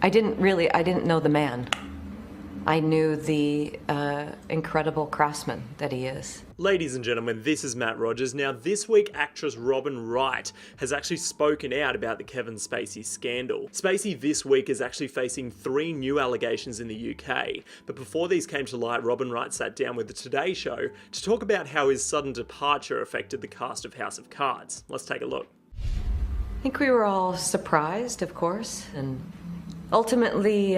I didn't know the man. I knew the incredible craftsman that he is. Ladies and gentlemen, this is Matt Rogers. Now, this week, actress Robin Wright has actually spoken out about the Kevin Spacey scandal. Spacey this week is actually facing 3 new allegations in the UK. But before these came to light, Robin Wright sat down with the Today Show to talk about how his sudden departure affected the cast of House of Cards. Let's take a look. I think we were all surprised, of course, and ultimately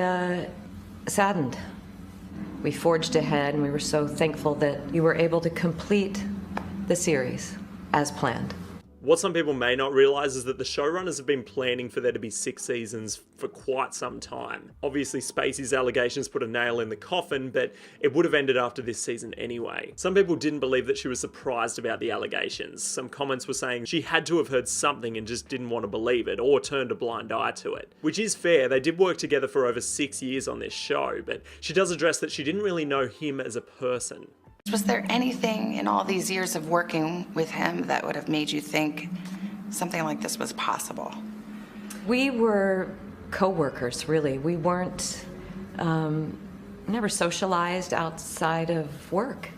saddened. We forged ahead, and we were so thankful that you were able to complete the series as planned. What some people may not realise is that the showrunners have been planning for there to be 6 seasons for quite some time. Obviously, Spacey's allegations put a nail in the coffin, but it would have ended after this season anyway. Some people didn't believe that she was surprised about the allegations. Some comments were saying she had to have heard something and just didn't want to believe it, or turned a blind eye to it. Which is fair, they did work together for over 6 years on this show, but she does address that she didn't really know him as a person. Was there anything in all these years of working with him that would have made you think something like this was possible? We were co-workers, really. We weren't, never socialized outside of work.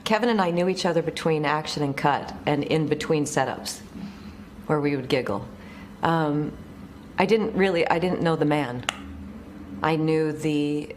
Kevin and I knew each other between action and cut and in between setups where we would giggle. I didn't know the man. I knew the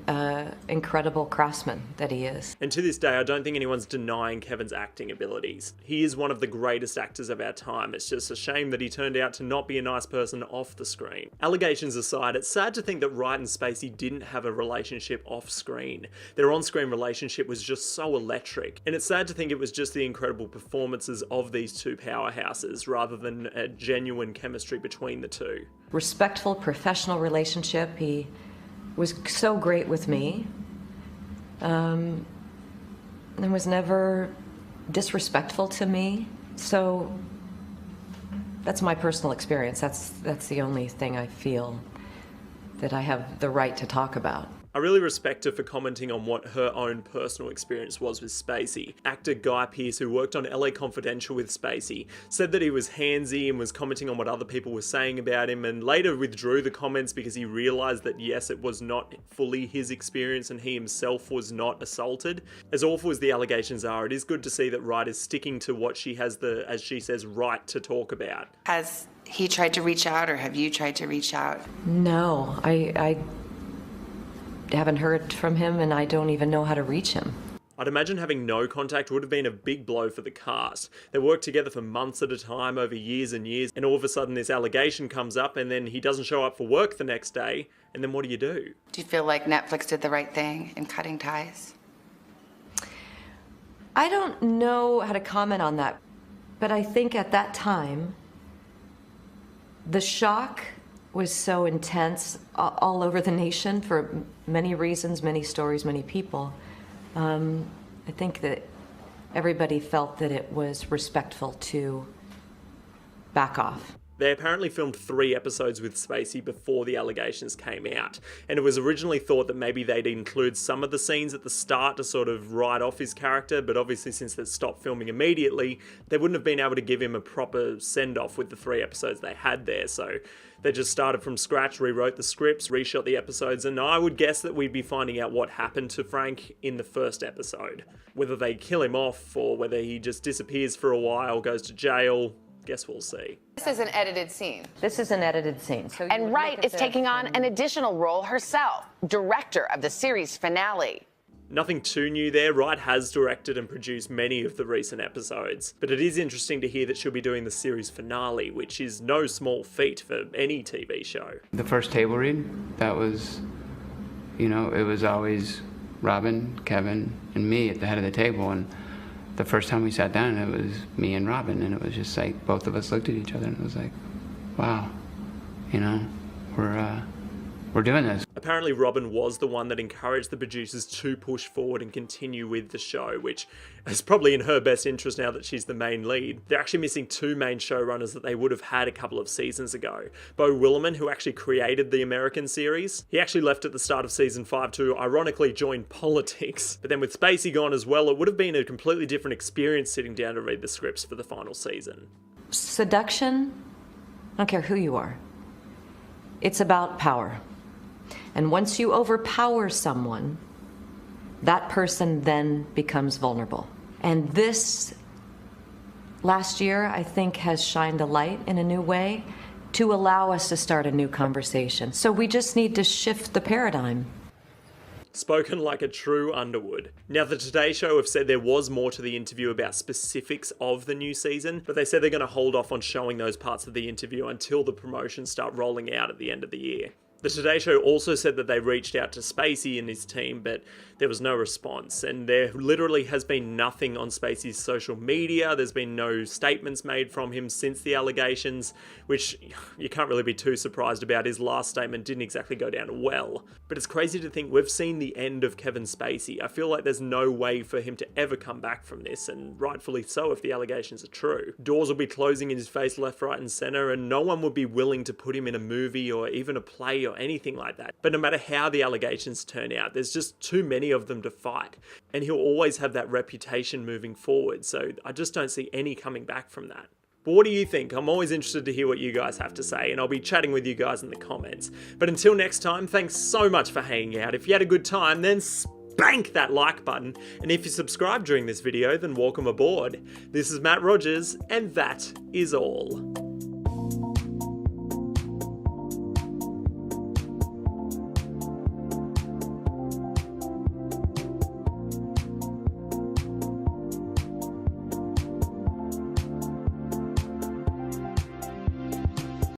incredible craftsman that he is. And to this day, I don't think anyone's denying Kevin's acting abilities. He is one of the greatest actors of our time. It's just a shame that he turned out to not be a nice person off the screen. Allegations aside, it's sad to think that Wright and Spacey didn't have a relationship off screen. Their on-screen relationship was just so electric. And it's sad to think it was just the incredible performances of these two powerhouses rather than a genuine chemistry between the two. Respectful, professional relationship. He was so great with me, and was never disrespectful to me. So that's my personal experience. That's the only thing I feel that I have the right to talk about. I really respect her for commenting on what her own personal experience was with Spacey. Actor Guy Pearce, who worked on LA Confidential with Spacey, said that he was handsy and was commenting on what other people were saying about him, and later withdrew the comments because he realised that yes, it was not fully his experience and he himself was not assaulted. As awful as the allegations are, it is good to see that Wright is sticking to what she has the, as she says, right to talk about. Has he tried to reach out, or have you tried to reach out? No, I haven't heard from him, and I don't even know how to reach him. I'd imagine having no contact would have been a big blow for the cast. They worked together for months at a time over years and years, and all of a sudden this allegation comes up and then he doesn't show up for work the next day, and then what do? Do you feel like Netflix did the right thing in cutting ties? I don't know how to comment on that, but I think at that time, the shock was so intense all over the nation for many reasons, many stories, many people. I think that everybody felt that it was respectful to back off. They apparently filmed 3 episodes with Spacey before the allegations came out, and it was originally thought that maybe they'd include some of the scenes at the start to sort of write off his character, but obviously since they stopped filming immediately, they wouldn't have been able to give him a proper send-off with the 3 episodes they had there, so they just started from scratch, rewrote the scripts, reshot the episodes, and I would guess that we'd be finding out what happened to Frank in the first episode. Whether they kill him off, or whether he just disappears for a while, goes to jail, guess we'll see. This is an edited scene. This is an edited scene. So and Wright is taking on an additional role herself, director of the series finale. Nothing too new there. Wright has directed and produced many of the recent episodes, but it is interesting to hear that she'll be doing the series finale, which is no small feat for any TV show. The first table read, that was, it was always Robin, Kevin, and me at the head of the table, and the first time we sat down, it was me and Robin, and it was just like both of us looked at each other, and it was like, wow, we're doing this. Apparently Robin was the one that encouraged the producers to push forward and continue with the show, which is probably in her best interest now that she's the main lead. They're actually missing 2 main showrunners that they would have had a couple of seasons ago. Beau Willimon, who actually created the American series, he actually left at the start of season 5 to ironically join politics. But then with Spacey gone as well, it would have been a completely different experience sitting down to read the scripts for the final season. Seduction, I don't care who you are, it's about power. And once you overpower someone, that person then becomes vulnerable. And this last year, I think, has shined a light in a new way to allow us to start a new conversation. So we just need to shift the paradigm. Spoken like a true Underwood. Now, the Today Show have said there was more to the interview about specifics of the new season, but they said they're going to hold off on showing those parts of the interview until the promotions start rolling out at the end of the year. The Today Show also said that they reached out to Spacey and his team, but there was no response, and there literally has been nothing on Spacey's social media. There's been no statements made from him since the allegations, which you can't really be too surprised about. His last statement didn't exactly go down well. But it's crazy to think we've seen the end of Kevin Spacey. I feel like there's no way for him to ever come back from this, and rightfully so if the allegations are true. Doors will be closing in his face left, right, and center, and no one would be willing to put him in a movie or even a play or anything like that. But no matter how the allegations turn out, there's just too many of them to fight, and he'll always have that reputation moving forward, so I just don't see any coming back from that. But what do you think? I'm always interested to hear what you guys have to say, and I'll be chatting with you guys in the comments. But until next time, thanks so much for hanging out. If you had a good time, then spank that like button, and if you subscribed during this video, then welcome aboard. This is Matt Rogers, and that is all.